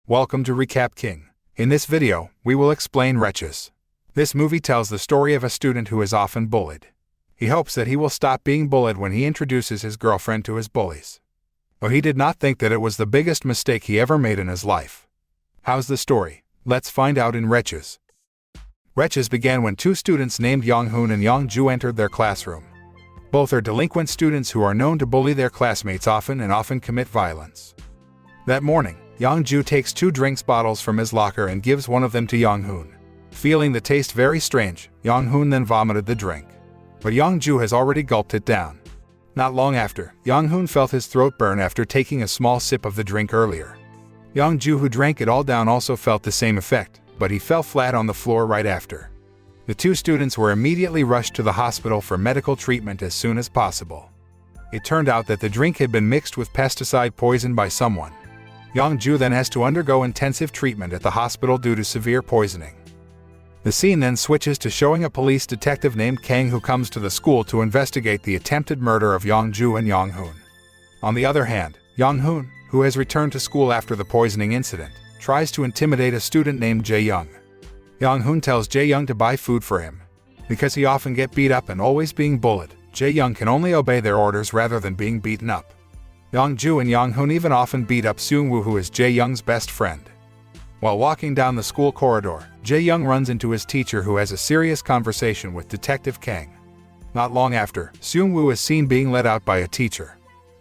Welcome to Recap King. In this video, we will explain Wretches. This movie tells the story of a student who is often bullied. He hopes that he will stop being bullied when he introduces his girlfriend to his bullies. But he did not think that it was the biggest mistake he ever made in his life. How's the story? Let's find out in Wretches. Wretches began when two students named Young-hoon and Young-ju entered their classroom. Both are delinquent students who are known to bully their classmates often commit violence. That morning, Young-ju takes 2 drinks bottles from his locker and gives one of them to Young-hoon. Feeling the taste very strange, Young-hoon then vomited the drink. But Young-ju has already gulped it down. Not long after, Young-hoon felt his throat burn after taking a small sip of the drink earlier. Young-ju, who drank it all down, also felt the same effect, but he fell flat on the floor right after. The 2 students were immediately rushed to the hospital for medical treatment as soon as possible. It turned out that the drink had been mixed with pesticide poison by someone. Young-ju then has to undergo intensive treatment at the hospital due to severe poisoning. The scene then switches to showing a police detective named Kang who comes to the school to investigate the attempted murder of Young-ju and Young-hoon. On the other hand, Young-hoon, who has returned to school after the poisoning incident, tries to intimidate a student named Jae-young. Young-hoon tells Jae-young to buy food for him. Because he often gets beat up and always being bullied, Jae-young can only obey their orders rather than being beaten up. Young-ju and Young-hoon even often beat up Seung-woo, who is Jae-young's best friend. While walking down the school corridor, Jae-young runs into his teacher who has a serious conversation with Detective Kang. Not long after, Seung-woo is seen being let out by a teacher.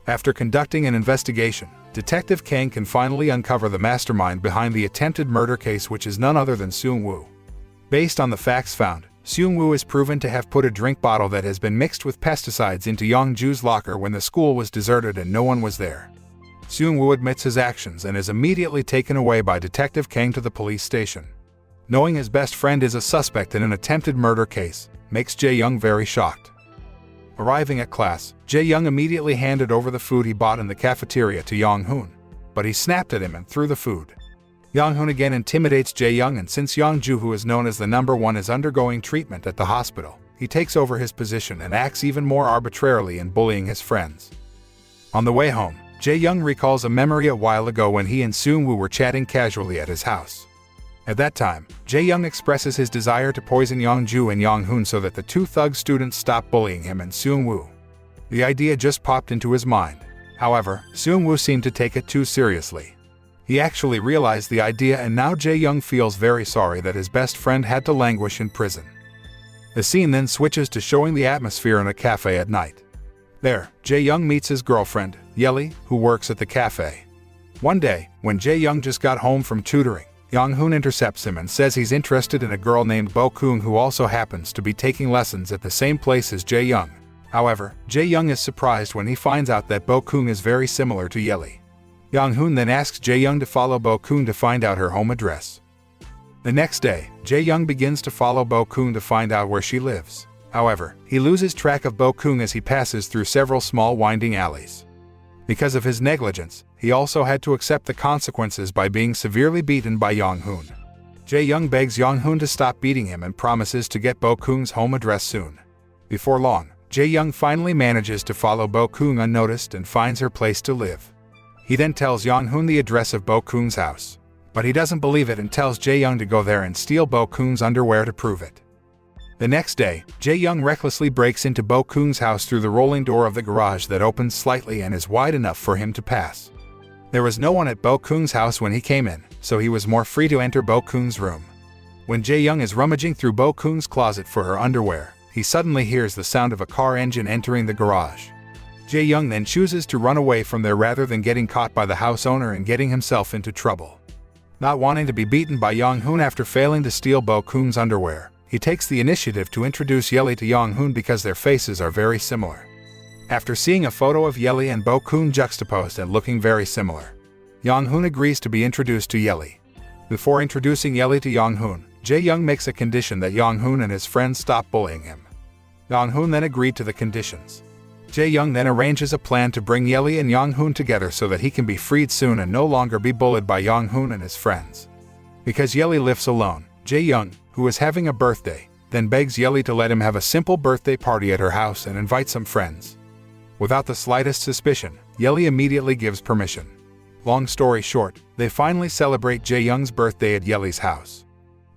After conducting an investigation, Detective Kang can finally uncover the mastermind behind the attempted murder case, which is none other than Seung-woo. Based on the facts found, Seung-woo is proven to have put a drink bottle that has been mixed with pesticides into Young-ju's locker when the school was deserted and no one was there. Seung-woo admits his actions and is immediately taken away by Detective Kang to the police station. Knowing his best friend is a suspect in an attempted murder case makes Jae-young very shocked. Arriving at class, Jae-young immediately handed over the food he bought in the cafeteria to Young-hoon, but he snapped at him and threw the food. Young-hoon again intimidates Jae-young, and since Young-ju, who is known as the number 1, is undergoing treatment at the hospital, he takes over his position and acts even more arbitrarily in bullying his friends. On the way home, Jae-young recalls a memory a while ago when he and Seung-woo were chatting casually at his house. At that time, Jae-young expresses his desire to poison Young-ju and Young-hoon so that the 2 thug students stop bullying him and Seung-woo. The idea just popped into his mind. However, Seung-woo seemed to take it too seriously. He actually realized the idea, and now Jae-young feels very sorry that his best friend had to languish in prison. The scene then switches to showing the atmosphere in a cafe at night. There, Jae-young meets his girlfriend, Yeli, who works at the cafe. One day, when Jae-young just got home from tutoring, Young-hoon intercepts him and says he's interested in a girl named Bo-kung who also happens to be taking lessons at the same place as Jae-young. However, Jae-young is surprised when he finds out that Bo-kung is very similar to Yeli. Young-hoon then asks Jae-young to follow Bo-kung to find out her home address. The next day, Jae-young begins to follow Bo-kung to find out where she lives. However, he loses track of Bo-kung as he passes through several small winding alleys. Because of his negligence, he also had to accept the consequences by being severely beaten by Young-hoon. Jae-young begs Young-hoon to stop beating him and promises to get Bo-kung's home address soon. Before long, Jae-young finally manages to follow Bo-kung unnoticed and finds her place to live. He then tells Young-hoon the address of Bo-kung's house, but he doesn't believe it and tells Jae-young to go there and steal Bo-kung's underwear to prove it. The next day, Jae-young recklessly breaks into Bo-kung's house through the rolling door of the garage that opens slightly and is wide enough for him to pass. There was no one at Bo-kung's house when he came in, so he was more free to enter Bo-kung's room. When Jae-young is rummaging through Bo-kung's closet for her underwear, he suddenly hears the sound of a car engine entering the garage. Jae-young then chooses to run away from there rather than getting caught by the house owner and getting himself into trouble. Not wanting to be beaten by Young-hoon after failing to steal Bo-kung's underwear, he takes the initiative to introduce Yeli to Young-hoon because their faces are very similar. After seeing a photo of Yeli and Bo-kung juxtaposed and looking very similar, Young-hoon agrees to be introduced to Yeli. Before introducing Yeli to Young-hoon, Jae-young makes a condition that Young-hoon and his friends stop bullying him. Young-hoon then agreed to the conditions. Jae-young then arranges a plan to bring Yeli and Young-hoon together so that he can be freed soon and no longer be bullied by Young-hoon and his friends. Because Yeli lives alone, Jae-young, who is having a birthday, then begs Yeli to let him have a simple birthday party at her house and invite some friends. Without the slightest suspicion, Yeli immediately gives permission. Long story short, they finally celebrate Jae-young's birthday at Yeli's house.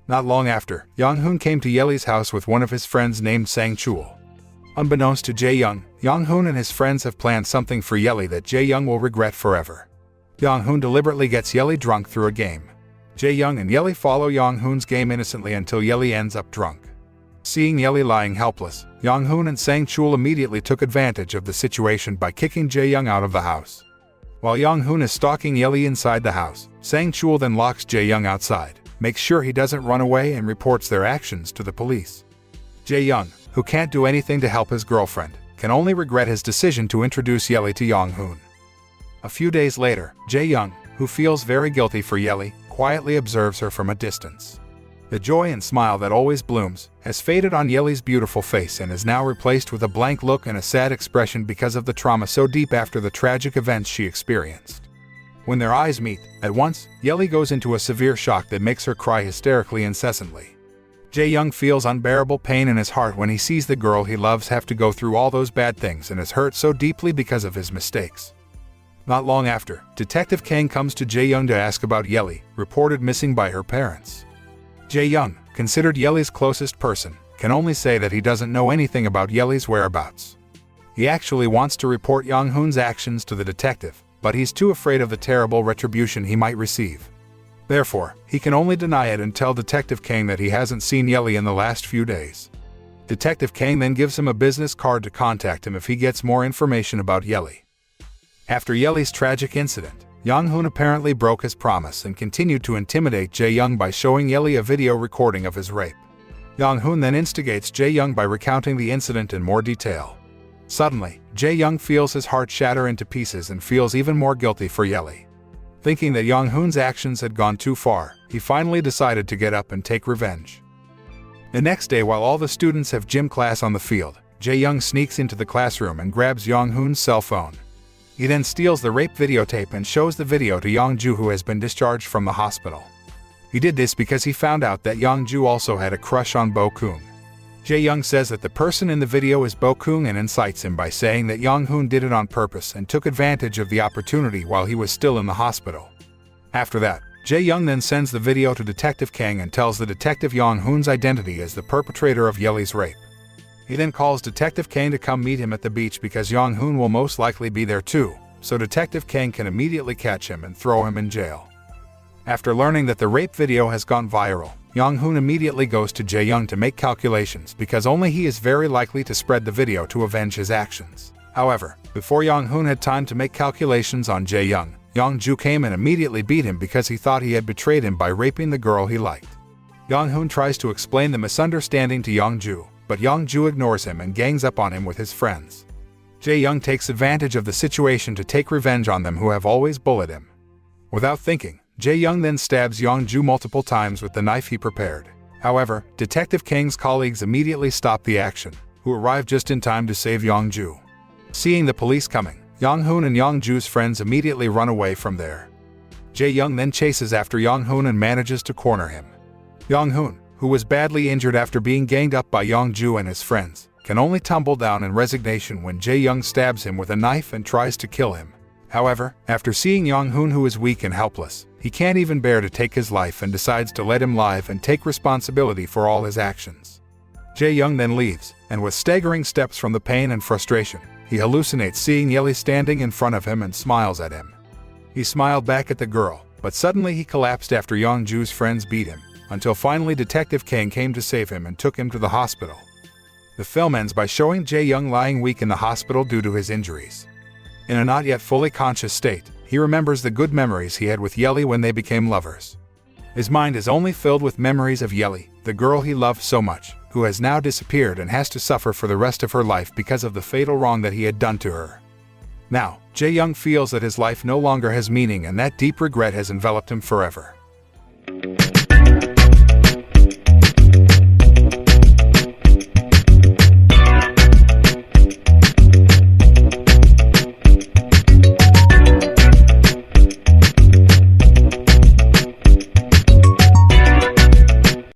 Not long after, Young-hoon came to Yeli's house with one of his friends named Sang-chul. Unbeknownst to Jae-young, Young-hoon and his friends have planned something for Yeli that Jae-young will regret forever. Young-hoon deliberately gets Yeli drunk through a game. Jae-young and Yeli follow Young-hoon's game innocently until Yeli ends up drunk. Seeing Yeli lying helpless, Young-hoon and Sang-chul immediately took advantage of the situation by kicking Jae-young out of the house. While Young-hoon is stalking Yeli inside the house, Sang-chul then locks Jae-young outside, makes sure he doesn't run away and reports their actions to the police. Jae-young, who can't do anything to help his girlfriend, can only regret his decision to introduce Yeli to Young-hoon. A few days later, Jae-young, who feels very guilty for Yeli, quietly observes her from a distance. The joy and smile that always blooms has faded on Yeli's beautiful face and is now replaced with a blank look and a sad expression because of the trauma so deep after the tragic events she experienced. When their eyes meet, at once, Yeli goes into a severe shock that makes her cry hysterically incessantly. Jae-young feels unbearable pain in his heart when he sees the girl he loves have to go through all those bad things and is hurt so deeply because of his mistakes. Not long after, Detective Kang comes to Jae-young to ask about Yeli, reported missing by her parents. Jae-young, considered Yeli's closest person, can only say that he doesn't know anything about Yeli's whereabouts. He actually wants to report Young-hoon's actions to the detective, but he's too afraid of the terrible retribution he might receive. Therefore, he can only deny it and tell Detective Kang that he hasn't seen Yeli in the last few days. Detective Kang then gives him a business card to contact him if he gets more information about Yeli. After Yeli's tragic incident, Young-hoon apparently broke his promise and continued to intimidate Jae-young by showing Yeli a video recording of his rape. Young-hoon then instigates Jae-young by recounting the incident in more detail. Suddenly, Jae-young feels his heart shatter into pieces and feels even more guilty for Yeli. Thinking that Young-hoon's actions had gone too far, he finally decided to get up and take revenge. The next day, while all the students have gym class on the field, Jae-young sneaks into the classroom and grabs Young-hoon's cell phone. He then steals the rape videotape and shows the video to Young-ju, who has been discharged from the hospital. He did this because he found out that Young-ju also had a crush on Bo-kung. Jae-young says that the person in the video is Bo-kung and incites him by saying that Young-hoon did it on purpose and took advantage of the opportunity while he was still in the hospital. After that, Jae-young then sends the video to Detective Kang and tells the detective Young-hoon's identity as the perpetrator of Yeli's rape. He then calls Detective Kang to come meet him at the beach because Young-hoon will most likely be there too, so Detective Kang can immediately catch him and throw him in jail. After learning that the rape video has gone viral, Young-hoon immediately goes to Jae-young to make calculations because only he is very likely to spread the video to avenge his actions. However, before Young-hoon had time to make calculations on Jae-young, Young-ju came and immediately beat him because he thought he had betrayed him by raping the girl he liked. Young-hoon tries to explain the misunderstanding to Young-ju, but Young-ju ignores him and gangs up on him with his friends. Jae-young takes advantage of the situation to take revenge on them who have always bullied him. Without thinking, Jae-young then stabs Young-ju multiple times with the knife he prepared. However, Detective Kang's colleagues immediately stop the action, who arrive just in time to save Young-ju. Seeing the police coming, Young-hoon and Young-ju's friends immediately run away from there. Jae-young then chases after Young-hoon and manages to corner him. Young-hoon, who was badly injured after being ganged up by Young-ju and his friends, can only tumble down in resignation when Jae-young stabs him with a knife and tries to kill him. However, after seeing Young-hoon, who is weak and helpless, he can't even bear to take his life and decides to let him live and take responsibility for all his actions. Jae-young then leaves, and with staggering steps from the pain and frustration, he hallucinates seeing Yeli standing in front of him and smiles at him. He smiled back at the girl, but suddenly he collapsed after Young-ju's friends beat him, until finally Detective Kang came to save him and took him to the hospital. The film ends by showing Jae-young lying weak in the hospital due to his injuries. In a not yet fully conscious state, he remembers the good memories he had with Yeli when they became lovers. His mind is only filled with memories of Yeli, the girl he loved so much, who has now disappeared and has to suffer for the rest of her life because of the fatal wrong that he had done to her. Now, Jae-young feels that his life no longer has meaning and that deep regret has enveloped him forever.